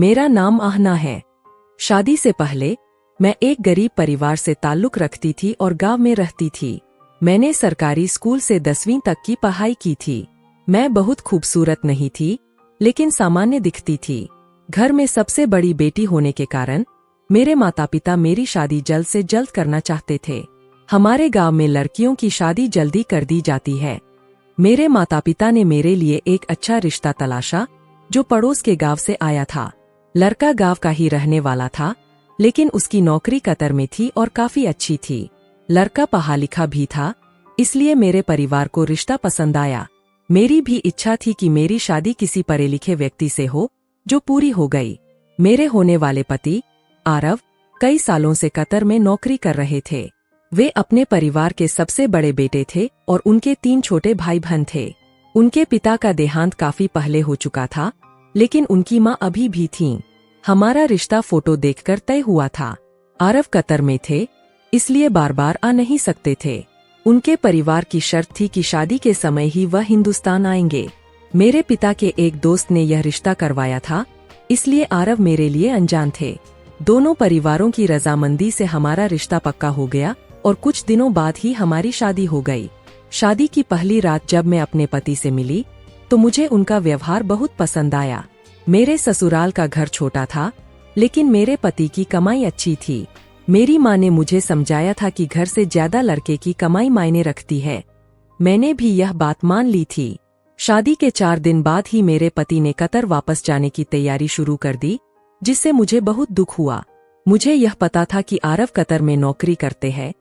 मेरा नाम आहना है। शादी से पहले मैं एक गरीब परिवार से ताल्लुक रखती थी और गांव में रहती थी। मैंने सरकारी स्कूल से 10वीं तक की पढ़ाई की थी। मैं बहुत खूबसूरत नहीं थी, लेकिन सामान्य दिखती थी। घर में सबसे बड़ी बेटी होने के कारण मेरे माता पिता मेरी शादी जल्द से जल्द करना चाहते थे। हमारे गांव में लड़कियों की शादी जल्दी कर दी जाती है। मेरे माता पिता ने मेरे लिए एक अच्छा रिश्ता तलाशा जो पड़ोस के गांव से आया था। लड़का गांव का ही रहने वाला था, लेकिन उसकी नौकरी कतर में थी और काफी अच्छी थी। लड़का पढ़ा लिखा भी था, इसलिए मेरे परिवार को रिश्ता पसंद आया। मेरी भी इच्छा थी कि मेरी शादी किसी पढ़े लिखे व्यक्ति से हो, जो पूरी हो गई। मेरे होने वाले पति आरव कई सालों से कतर में नौकरी कर रहे थे। वे अपने परिवार के सबसे बड़े बेटे थे और उनके 3 छोटे भाई बहन थे। उनके पिता का देहांत काफी पहले हो चुका था, लेकिन उनकी माँ अभी भी थीं। हमारा रिश्ता फोटो देखकर तय हुआ था। आरव कतर में थे, इसलिए बार बार आ नहीं सकते थे। उनके परिवार की शर्त थी कि शादी के समय ही वह हिंदुस्तान आएंगे। मेरे पिता के एक दोस्त ने यह रिश्ता करवाया था, इसलिए आरव मेरे लिए अनजान थे। दोनों परिवारों की रजामंदी से हमारा रिश्ता पक्का हो गया और कुछ दिनों बाद ही हमारी शादी हो गई। शादी की पहली रात जब मैं अपने पति से मिली तो मुझे उनका व्यवहार बहुत पसंद आया। मेरे ससुराल का घर छोटा था, लेकिन मेरे पति की कमाई अच्छी थी। मेरी माँ ने मुझे समझाया था कि घर से ज्यादा लड़के की कमाई मायने रखती है। मैंने भी यह बात मान ली थी। शादी के 4 दिन बाद ही मेरे पति ने कतर वापस जाने की तैयारी शुरू कर दी, जिससे मुझे बहुत दुख हुआ। मुझे यह पता था कि आरव कतर में नौकरी करते हैं,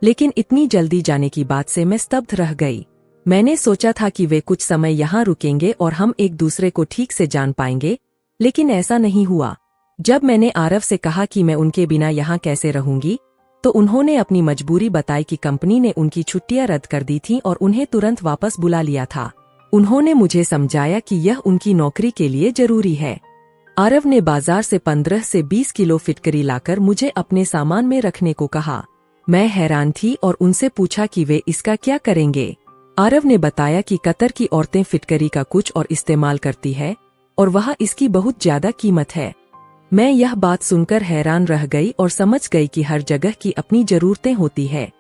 लेकिन इतनी जल्दी जाने की बात से मैं स्तब्ध रह गई। मैंने सोचा था कि वे कुछ समय यहाँ रुकेंगे और हम एक दूसरे को ठीक से जान पाएंगे, लेकिन ऐसा नहीं हुआ। जब मैंने आरव से कहा कि मैं उनके बिना यहाँ कैसे रहूंगी, तो उन्होंने अपनी मजबूरी बताई कि कंपनी ने उनकी छुट्टियां रद्द कर दी थीं और उन्हें तुरंत वापस बुला लिया था। उन्होंने मुझे समझाया कि यह उनकी नौकरी के लिए जरूरी है। आरव ने बाजार से 15 से 20 किलो फिटकरी लाकर मुझे अपने सामान में रखने को कहा। मैं हैरान थी और उनसे पूछा कि वे इसका क्या करेंगे। आरव ने बताया कि कतर की औरतें फिटकरी का कुछ और इस्तेमाल करती है और वहाँ इसकी बहुत ज्यादा कीमत है। मैं यह बात सुनकर हैरान रह गई और समझ गई कि हर जगह की अपनी जरूरतें होती है।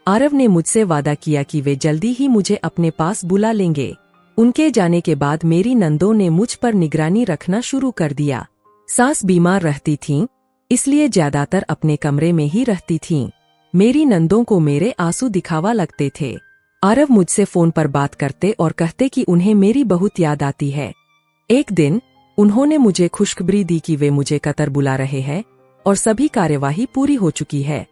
आरव ने मुझसे वादा किया कि वे जल्दी ही मुझे अपने पास बुला लेंगे। उनके जाने के बाद मेरी नंदों ने मुझ पर निगरानी रखना शुरू कर दिया। सास बीमार रहती थीं, इसलिए ज्यादातर अपने कमरे में ही रहती थीं। मेरी नंदों को मेरे आंसू दिखावा लगते थे। आरव मुझसे फोन पर बात करते और कहते कि उन्हें मेरी बहुत याद आती है। एक दिन उन्होंने मुझे खुशखबरी दी कि वे मुझे कतर बुला रहे हैं और सभी कार्यवाही पूरी हो चुकी है।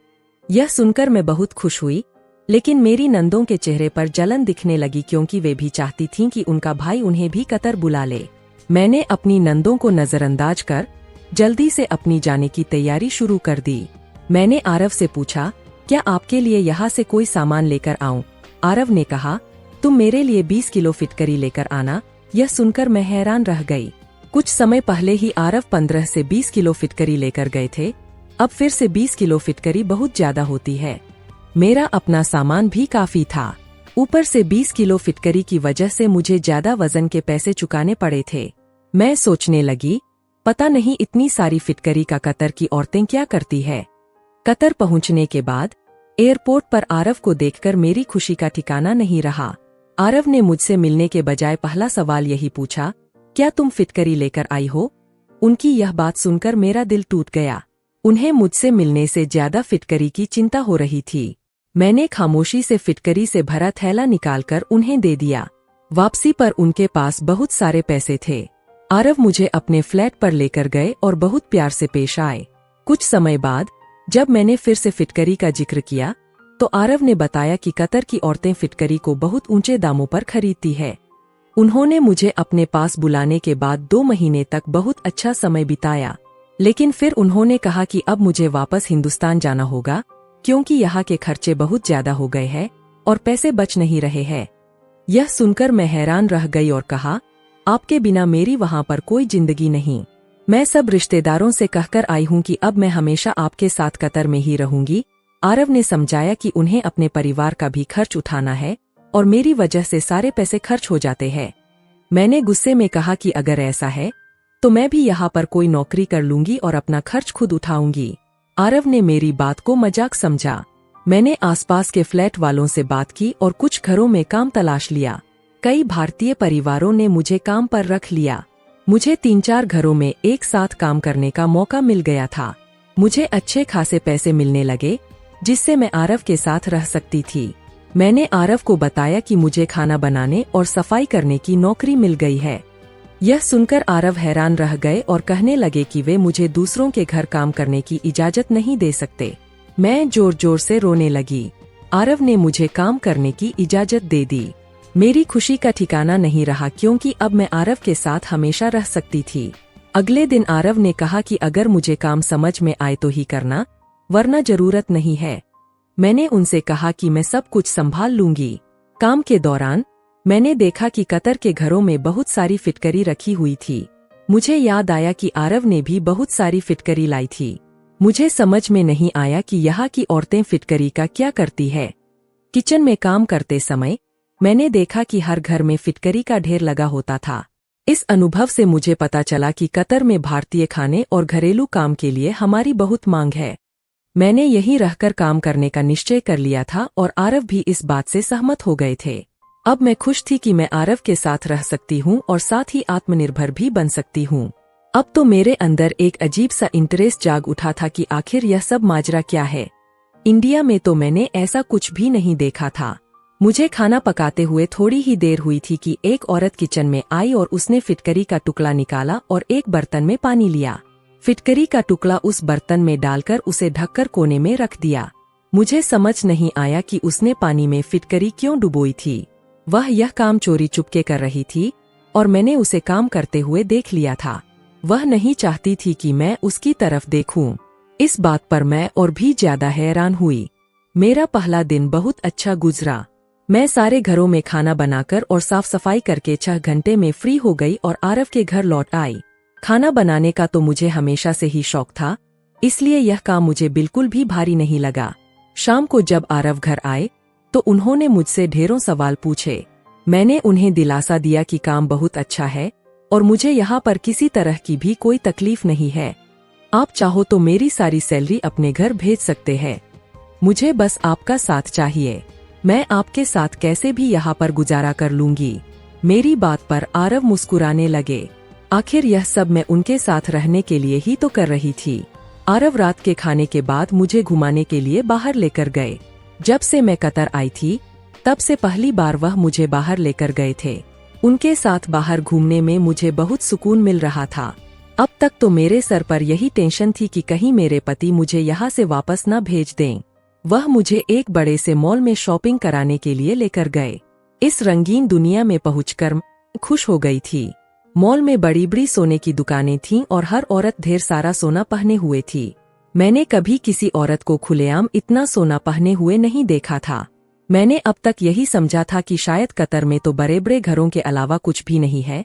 यह सुनकर मैं बहुत खुश हुई, लेकिन मेरी नंदों के चेहरे पर जलन दिखने लगी, क्योंकि वे भी चाहती थीं कि उनका भाई उन्हें भी कतर बुला ले। मैंने अपनी नंदों को नजरअंदाज कर जल्दी से अपनी जाने की तैयारी शुरू कर दी। मैंने आरव से पूछा, क्या आपके लिए यहाँ से कोई सामान लेकर आऊं? आरव ने कहा, तुम मेरे लिए 20 किलो फिटकरी लेकर आना। यह सुनकर मैं हैरान रह गई। कुछ समय पहले ही आरव 15 से 20 किलो फिटकरी लेकर गए थे। अब फिर से 20 किलो फिटकरी बहुत ज्यादा होती है। मेरा अपना सामान भी काफी था, ऊपर से 20 किलो फिटकरी की वजह से मुझे ज्यादा वजन के पैसे चुकाने पड़े थे। मैं सोचने लगी, पता नहीं इतनी सारी फिटकरी का कतर की औरतें क्या करती है। कतर पहुंचने के बाद एयरपोर्ट पर आरव को देखकर मेरी खुशी का ठिकाना नहीं रहा। आरव ने मुझसे मिलने के बजाय पहला सवाल यही पूछा, क्या तुम फिटकरी लेकर आई हो? उनकी यह बात सुनकर मेरा दिल टूट गया। उन्हें मुझसे मिलने से ज्यादा फिटकरी की चिंता हो रही थी। मैंने खामोशी से फिटकरी से भरा थैला निकालकर उन्हें दे दिया। वापसी पर उनके पास बहुत सारे पैसे थे। आरव मुझे अपने फ्लैट पर लेकर गए और बहुत प्यार से पेश आए। कुछ समय बाद जब मैंने फिर से फिटकरी का जिक्र किया, तो आरव ने बताया कि कतर की औरतें फिटकरी को बहुत ऊंचे दामों पर खरीदती है। उन्होंने मुझे अपने पास बुलाने के बाद 2 महीने तक बहुत अच्छा समय बिताया, लेकिन फिर उन्होंने कहा कि अब मुझे वापस हिंदुस्तान जाना होगा, क्योंकि यहाँ के खर्चे बहुत ज्यादा हो गए हैं और पैसे बच नहीं रहे हैं। यह सुनकर मैं हैरान रह गई और कहा, आपके बिना मेरी वहाँ पर कोई जिंदगी नहीं। मैं सब रिश्तेदारों से कहकर आई हूँ कि अब मैं हमेशा आपके साथ कतर में ही रहूंगी। आरव ने समझाया कि उन्हें अपने परिवार का भी खर्च उठाना है और मेरी वजह से सारे पैसे खर्च हो जाते हैं। मैंने गुस्से में कहा कि अगर ऐसा है तो मैं भी यहाँ पर कोई नौकरी कर लूंगी और अपना खर्च खुद उठाऊंगी। आरव ने मेरी बात को मजाक समझा। मैंने आसपास के फ्लैट वालों से बात की और कुछ घरों में काम तलाश लिया। कई भारतीय परिवारों ने मुझे काम पर रख लिया। मुझे 3-4 घरों में एक साथ काम करने का मौका मिल गया था। मुझे अच्छे खासे पैसे मिलने लगे, जिससे मैं आरव के साथ रह सकती थी। मैंने आरव को बताया कि मुझे खाना बनाने और सफाई करने की नौकरी मिल गई है। यह सुनकर आरव हैरान रह गए और कहने लगे कि वे मुझे दूसरों के घर काम करने की इजाजत नहीं दे सकते। मैं जोर जोर से रोने लगी। आरव ने मुझे काम करने की इजाजत दे दी। मेरी खुशी का ठिकाना नहीं रहा, क्योंकि अब मैं आरव के साथ हमेशा रह सकती थी। अगले दिन आरव ने कहा कि अगर मुझे काम समझ में आए तो ही करना, वरना जरूरत नहीं है। मैंने उनसे कहा कि मैं सब कुछ संभाल लूंगी। काम के दौरान मैंने देखा कि कतर के घरों में बहुत सारी फिटकरी रखी हुई थी। मुझे याद आया कि आरव ने भी बहुत सारी फिटकरी लाई थी। मुझे समझ में नहीं आया कि यहाँ की औरतें फिटकरी का क्या करती है। किचन में काम करते समय मैंने देखा कि हर घर में फिटकरी का ढेर लगा होता था। इस अनुभव से मुझे पता चला कि कतर में भारतीय खाने और घरेलू काम के लिए हमारी बहुत मांग है। मैंने यहीं रहकर काम करने का निश्चय कर लिया था और आरव भी इस बात से सहमत हो गए थे। अब मैं खुश थी कि मैं आरव के साथ रह सकती हूँ और साथ ही आत्मनिर्भर भी बन सकती हूँ। अब तो मेरे अंदर एक अजीब सा इंटरेस्ट जाग उठा था कि आखिर यह सब माजरा क्या है। इंडिया में तो मैंने ऐसा कुछ भी नहीं देखा था। मुझे खाना पकाते हुए थोड़ी ही देर हुई थी कि एक औरत किचन में आई और उसने फिटकरी का टुकड़ा निकाला और एक बर्तन में पानी लिया। फिटकरी का टुकड़ा उस बर्तन में डालकर उसे ढककर कोने में रख दिया। मुझे समझ नहीं आया कि उसने पानी में फिटकरी क्यों डुबोई थी। वह यह काम चोरी चुपके कर रही थी और मैंने उसे काम करते हुए देख लिया था। वह नहीं चाहती थी कि मैं उसकी तरफ देखूं। इस बात पर मैं और भी ज्यादा हैरान हुई। मेरा पहला दिन बहुत अच्छा गुजरा। मैं सारे घरों में खाना बनाकर और साफ सफाई करके 6 घंटे में फ्री हो गई और आरव के घर लौट आई। खाना बनाने का तो मुझे हमेशा से ही शौक था, इसलिए यह काम मुझे बिल्कुल भी भारी नहीं लगा। शाम को जब आरव घर आए तो उन्होंने मुझसे ढेरों सवाल पूछे। मैंने उन्हें दिलासा दिया कि काम बहुत अच्छा है और मुझे यहाँ पर किसी तरह की भी कोई तकलीफ नहीं है। आप चाहो तो मेरी सारी सैलरी अपने घर भेज सकते हैं। मुझे बस आपका साथ चाहिए। मैं आपके साथ कैसे भी यहाँ पर गुजारा कर लूंगी। मेरी बात पर आरव मुस्कुराने लगे। आखिर यह सब मैं उनके साथ रहने के लिए ही तो कर रही थी। आरव रात के खाने के बाद मुझे घुमाने के लिए बाहर लेकर गए। जब से मैं कतर आई थी तब से पहली बार वह मुझे बाहर लेकर गए थे। उनके साथ बाहर घूमने में मुझे बहुत सुकून मिल रहा था। अब तक तो मेरे सर पर यही टेंशन थी कि कहीं मेरे पति मुझे यहाँ से वापस न भेज दें। वह मुझे एक बड़े से मॉल में शॉपिंग कराने के लिए लेकर गए। इस रंगीन दुनिया में पहुंचकर मैं खुश हो गई थी। मॉल में बड़ी बड़ी सोने की दुकानें थीं और हर औरत ढेर सारा सोना पहने हुए थी। मैंने कभी किसी औरत को खुलेआम इतना सोना पहने हुए नहीं देखा था। मैंने अब तक यही समझा था कि शायद कतर में तो बड़े बड़े घरों के अलावा कुछ भी नहीं है,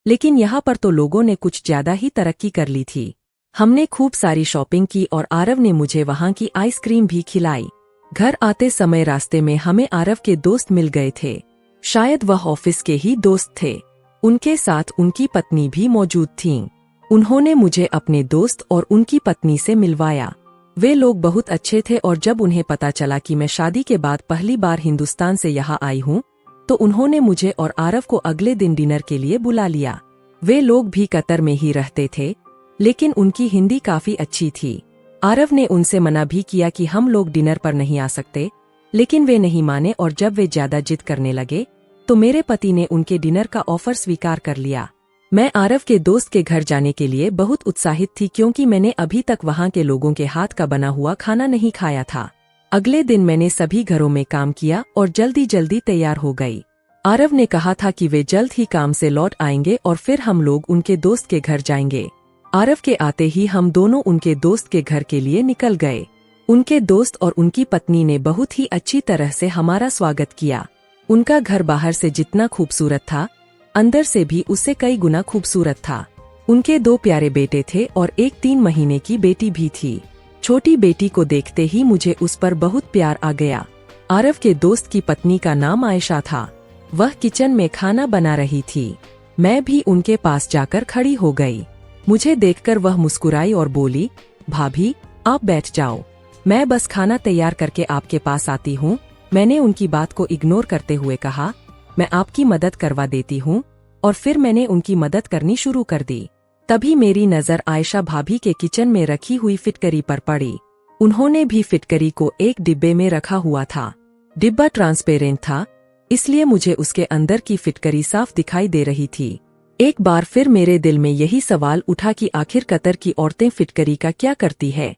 लेकिन यहाँ पर तो लोगों ने कुछ ज्यादा ही तरक्की कर ली थी। हमने खूब सारी शॉपिंग की और आरव ने मुझे वहाँ की आइसक्रीम भी खिलाई। घर आते समय रास्ते में हमें आरव के दोस्त मिल गए थे। शायद वह ऑफिस के ही दोस्त थे। उनके साथ उनकी पत्नी भी मौजूद थीं। उन्होंने मुझे अपने दोस्त और उनकी पत्नी से मिलवाया। वे लोग बहुत अच्छे थे और जब उन्हें पता चला कि मैं शादी के बाद पहली बार हिंदुस्तान से यहाँ आई हूँ तो उन्होंने मुझे और आरव को अगले दिन डिनर के लिए बुला लिया। वे लोग भी कतर में ही रहते थे, लेकिन उनकी हिंदी काफी अच्छी थी। आरव ने उनसे मना भी किया कि हम लोग डिनर पर नहीं आ सकते, लेकिन वे नहीं माने और जब वे ज्यादा जिद करने लगे तो मेरे पति ने उनके डिनर का ऑफर स्वीकार कर लिया। मैं आरव के दोस्त के घर जाने के लिए बहुत उत्साहित थी, क्योंकि मैंने अभी तक वहाँ के लोगों के हाथ का बना हुआ खाना नहीं खाया था। अगले दिन मैंने सभी घरों में काम किया और जल्दी जल्दी तैयार हो गई। आरव ने कहा था कि वे जल्द ही काम से लौट आएंगे और फिर हम लोग उनके दोस्त के घर जाएंगे। आरव के आते ही हम दोनों उनके दोस्त के घर के लिए निकल गए। उनके दोस्त और उनकी पत्नी ने बहुत ही अच्छी तरह से हमारा स्वागत किया। उनका घर बाहर से जितना खूबसूरत था, अंदर से भी उससे कई गुना खूबसूरत था। उनके 2 प्यारे बेटे थे और एक 3 महीने की बेटी भी थी। छोटी बेटी को देखते ही मुझे उस पर बहुत प्यार आ गया। आरव के दोस्त की पत्नी का नाम आयशा था। वह किचन में खाना बना रही थी। मैं भी उनके पास जाकर खड़ी हो गई। मुझे देखकर वह मुस्कुराई और बोली, भाभी आप बैठ जाओ, मैं बस खाना तैयार करके आपके पास आती हूँ। मैंने उनकी बात को इग्नोर करते हुए कहा, मैं आपकी मदद करवा देती हूँ, और फिर मैंने उनकी मदद करनी शुरू कर दी। तभी मेरी नज़र आयशा भाभी के किचन में रखी हुई फिटकरी पर पड़ी। उन्होंने भी फिटकरी को एक डिब्बे में रखा हुआ था। डिब्बा ट्रांसपेरेंट था, इसलिए मुझे उसके अंदर की फिटकरी साफ दिखाई दे रही थी। एक बार फिर मेरे दिल में यही सवाल उठा कि आखिर कतर की औरतें फिटकरी का क्या करती है।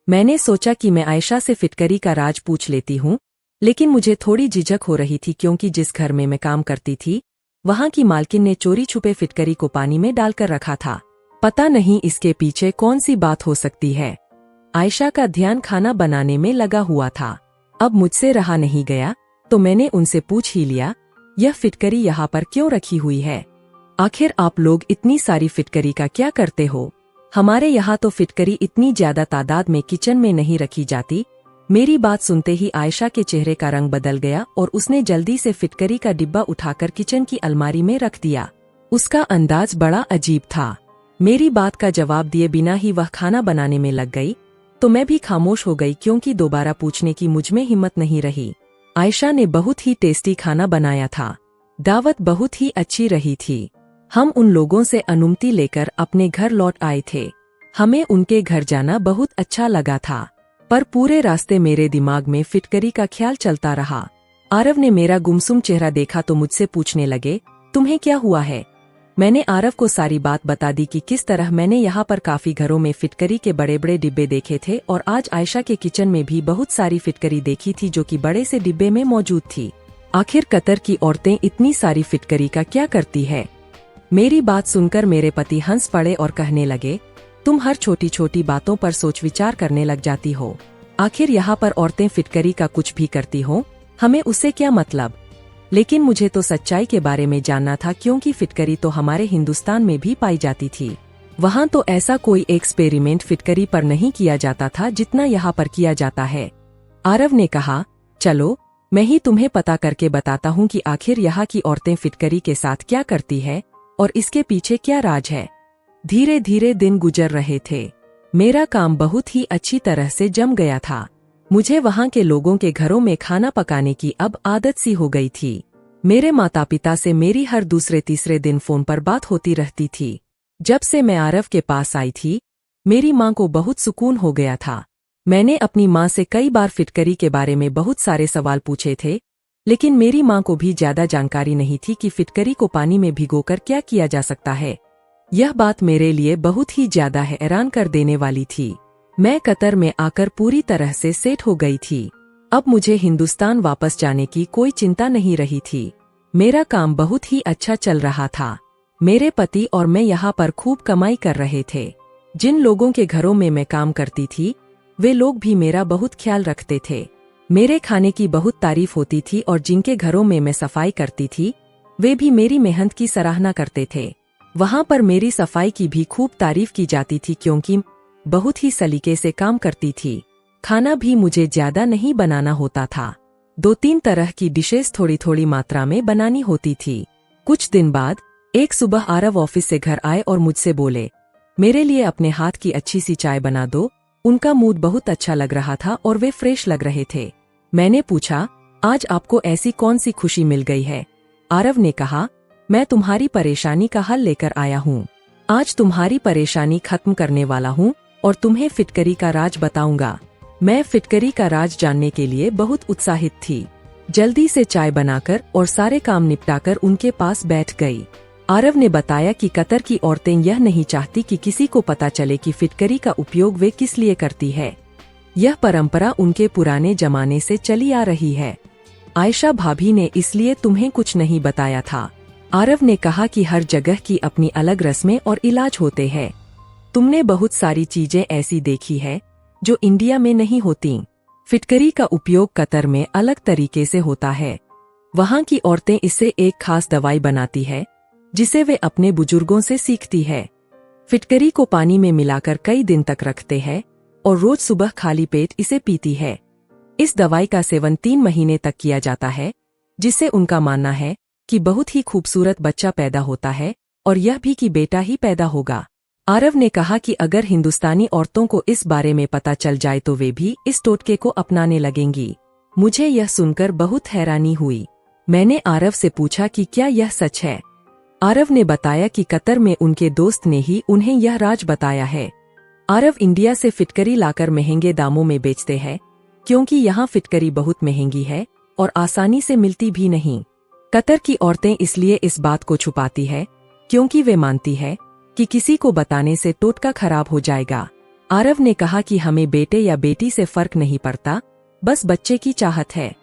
मैंने सोचा कि मैं आयशा से फिटकरी का राज पूछ लेती हूँ, लेकिन मुझे थोड़ी झिझक हो रही थी क्योंकि जिस घर में मैं काम करती थी वहाँ की मालकिन ने चोरी छुपे फिटकरी को पानी में डालकर रखा था। पता नहीं इसके पीछे कौन सी बात हो सकती है। आयशा का ध्यान खाना बनाने में लगा हुआ था। अब मुझसे रहा नहीं गया तो मैंने उनसे पूछ ही लिया, यह फिटकरी यहाँ पर क्यों रखी हुई है? आखिर आप लोग इतनी सारी फिटकरी का क्या करते हो? हमारे यहाँ तो फिटकरी इतनी ज्यादा तादाद में किचन में नहीं रखी जाती। मेरी बात सुनते ही आयशा के चेहरे का रंग बदल गया और उसने जल्दी से फिटकरी का डिब्बा उठाकर किचन की अलमारी में रख दिया। उसका अंदाज बड़ा अजीब था। मेरी बात का जवाब दिए बिना ही वह खाना बनाने में लग गई, तो मैं भी खामोश हो गई क्योंकि दोबारा पूछने की मुझमें हिम्मत नहीं रही। आयशा ने बहुत ही टेस्टी खाना बनाया था। दावत बहुत ही अच्छी रही थी। हम उन लोगों से अनुमति लेकर अपने घर लौट आए थे। हमें उनके घर जाना बहुत अच्छा लगा था, पर पूरे रास्ते मेरे दिमाग में फिटकरी का ख्याल चलता रहा। आरव ने मेरा गुमसुम चेहरा देखा तो मुझसे पूछने लगे, तुम्हें क्या हुआ है? मैंने आरव को सारी बात बता दी कि किस तरह मैंने यहाँ पर काफी घरों में फिटकरी के बड़े बड़े डिब्बे देखे थे और आज आयशा के किचन में भी बहुत सारी फिटकरी देखी थी जो कि बड़े से डिब्बे में मौजूद थी। आखिर कतर की औरतें इतनी सारी फिटकरी का क्या करती है? मेरी बात सुनकर मेरे पति हंस पड़े और कहने लगे, तुम हर छोटी छोटी बातों पर सोच विचार करने लग जाती हो। आखिर यहाँ पर औरतें फिटकरी का कुछ भी करती हो, हमें उससे क्या मतलब? लेकिन मुझे तो सच्चाई के बारे में जानना था क्योंकि फिटकरी तो हमारे हिंदुस्तान में भी पाई जाती थी। वहाँ तो ऐसा कोई एक्सपेरिमेंट फिटकरी पर नहीं किया जाता था जितना यहाँ पर किया जाता है। आरव ने कहा, चलो मैं ही तुम्हें पता करके बताता हूँ कि आखिर यहाँ की औरतें फिटकरी के साथ क्या करती है और इसके पीछे क्या राज है। धीरे धीरे दिन गुजर रहे थे। मेरा काम बहुत ही अच्छी तरह से जम गया था। मुझे वहाँ के लोगों के घरों में खाना पकाने की अब आदत सी हो गई थी। मेरे माता पिता से मेरी हर दूसरे तीसरे दिन फोन पर बात होती रहती थी। जब से मैं आरव के पास आई थी, मेरी माँ को बहुत सुकून हो गया था। मैंने अपनी माँ से कई बार फिटकरी के बारे में बहुत सारे सवाल पूछे थे, लेकिन मेरी माँ को भी ज्यादा जानकारी नहीं थी कि फिटकरी को पानी में भिगोकर क्या किया जा सकता है। यह बात मेरे लिए बहुत ही ज्यादा हैरान कर देने वाली थी। मैं कतर में आकर पूरी तरह से सेट हो गई थी। अब मुझे हिंदुस्तान वापस जाने की कोई चिंता नहीं रही थी। मेरा काम बहुत ही अच्छा चल रहा था। मेरे पति और मैं यहाँ पर खूब कमाई कर रहे थे। जिन लोगों के घरों में मैं काम करती थी, वे लोग भी मेरा बहुत ख्याल रखते थे। मेरे खाने की बहुत तारीफ होती थी और जिनके घरों में मैं सफाई करती थी, वे भी मेरी मेहनत की सराहना करते थे। वहाँ पर मेरी सफाई की भी खूब तारीफ की जाती थी क्योंकि बहुत ही सलीके से काम करती थी। खाना भी मुझे ज्यादा नहीं बनाना होता था। 2-3 तरह की डिशेस थोड़ी थोड़ी मात्रा में बनानी होती थी। कुछ दिन बाद एक सुबह आरव ऑफिस से घर आए और मुझसे बोले, मेरे लिए अपने हाथ की अच्छी सी चाय बना दो। उनका मूड बहुत अच्छा लग रहा था और वे फ्रेश लग रहे थे। मैंने पूछा, आज आपको ऐसी कौन सी खुशी मिल गई है? आरव ने कहा, मैं तुम्हारी परेशानी का हल लेकर आया हूँ। आज तुम्हारी परेशानी खत्म करने वाला हूँ और तुम्हें फिटकरी का राज बताऊंगा। मैं फिटकरी का राज जानने के लिए बहुत उत्साहित थी। जल्दी से चाय बनाकर और सारे काम निपटाकर उनके पास बैठ गई। आरव ने बताया कि कतर की औरतें यह नहीं चाहती कि किसी को पता चले कि फिटकरी का उपयोग वे किस लिए करती है। यह परंपरा उनके पुराने जमाने से चली आ रही है। आयशा भाभी ने इसलिए तुम्हें कुछ नहीं बताया था। आरव ने कहा कि हर जगह की अपनी अलग रस्में और इलाज होते हैं। तुमने बहुत सारी चीजें ऐसी देखी है जो इंडिया में नहीं होती। फिटकरी का उपयोग कतर में अलग तरीके से होता है। वहाँ की औरतें इससे एक खास दवाई बनाती है जिसे वे अपने बुजुर्गों से सीखती है। फिटकरी को पानी में मिलाकर कई दिन तक रखते हैं और रोज सुबह खाली पेट इसे पीती है। इस दवाई का सेवन 3 महीने तक किया जाता है, जिससे उनका मानना है कि बहुत ही खूबसूरत बच्चा पैदा होता है और यह भी कि बेटा ही पैदा होगा। आरव ने कहा कि अगर हिंदुस्तानी औरतों को इस बारे में पता चल जाए तो वे भी इस टोटके को अपनाने लगेंगी। मुझे यह सुनकर बहुत हैरानी हुई। मैंने आरव से पूछा कि क्या यह सच है। आरव ने बताया कि कतर में उनके दोस्त ने ही उन्हें यह राज बताया है। आरव इंडिया से फिटकरी लाकर महंगे दामों में बेचते हैं, क्योंकि यहाँ फिटकरी बहुत महंगी है और आसानी से मिलती भी नहीं। कतर की औरतें इसलिए इस बात को छुपाती है क्योंकि वे मानती है कि किसी को बताने से टोटका खराब हो जाएगा। आरव ने कहा कि हमें बेटे या बेटी से फर्क नहीं पड़ता, बस बच्चे की चाहत है।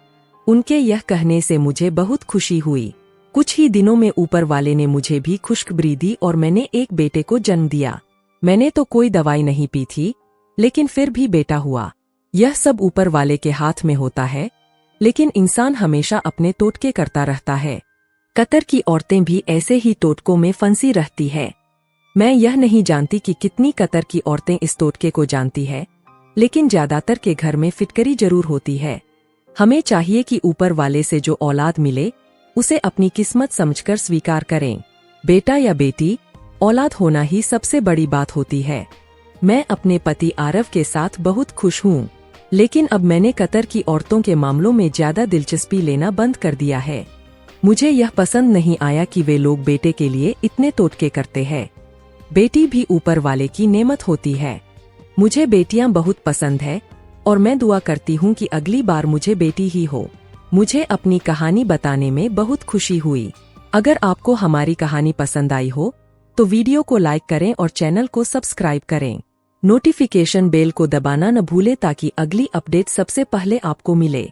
उनके यह कहने से मुझे बहुत खुशी हुई। कुछ ही दिनों में ऊपर वाले ने मुझे भी खुशखबरी दी और मैंने एक बेटे को जन्म दिया। मैंने तो कोई दवाई नहीं पी थी, लेकिन फिर भी बेटा हुआ। यह सब ऊपर वाले के हाथ में होता है, लेकिन इंसान हमेशा अपने टोटके करता रहता है। कतर की औरतें भी ऐसे ही टोटकों में फंसी रहती है। मैं यह नहीं जानती कि कितनी कतर की औरतें इस टोटके को जानती है, लेकिन ज्यादातर के घर में फिटकरी जरूर होती है। हमें चाहिए कि ऊपर वाले से जो औलाद मिले उसे अपनी किस्मत समझकर स्वीकार करें। बेटा या बेटी, औलाद होना ही सबसे बड़ी बात होती है। मैं अपने पति आरव के साथ बहुत खुश हूँ, लेकिन अब मैंने कतर की औरतों के मामलों में ज्यादा दिलचस्पी लेना बंद कर दिया है। मुझे यह पसंद नहीं आया कि वे लोग बेटे के लिए इतने टोटके करते हैं। बेटी भी ऊपर वाले की नेमत होती है। मुझे बेटियां बहुत पसंद है और मैं दुआ करती हूँ कि अगली बार मुझे बेटी ही हो। मुझे अपनी कहानी बताने में बहुत खुशी हुई। अगर आपको हमारी कहानी पसंद आई हो तो वीडियो को लाइक करें और चैनल को सब्सक्राइब करें। नोटिफिकेशन बेल को दबाना न भूलें ताकि अगली अपडेट सबसे पहले आपको मिले।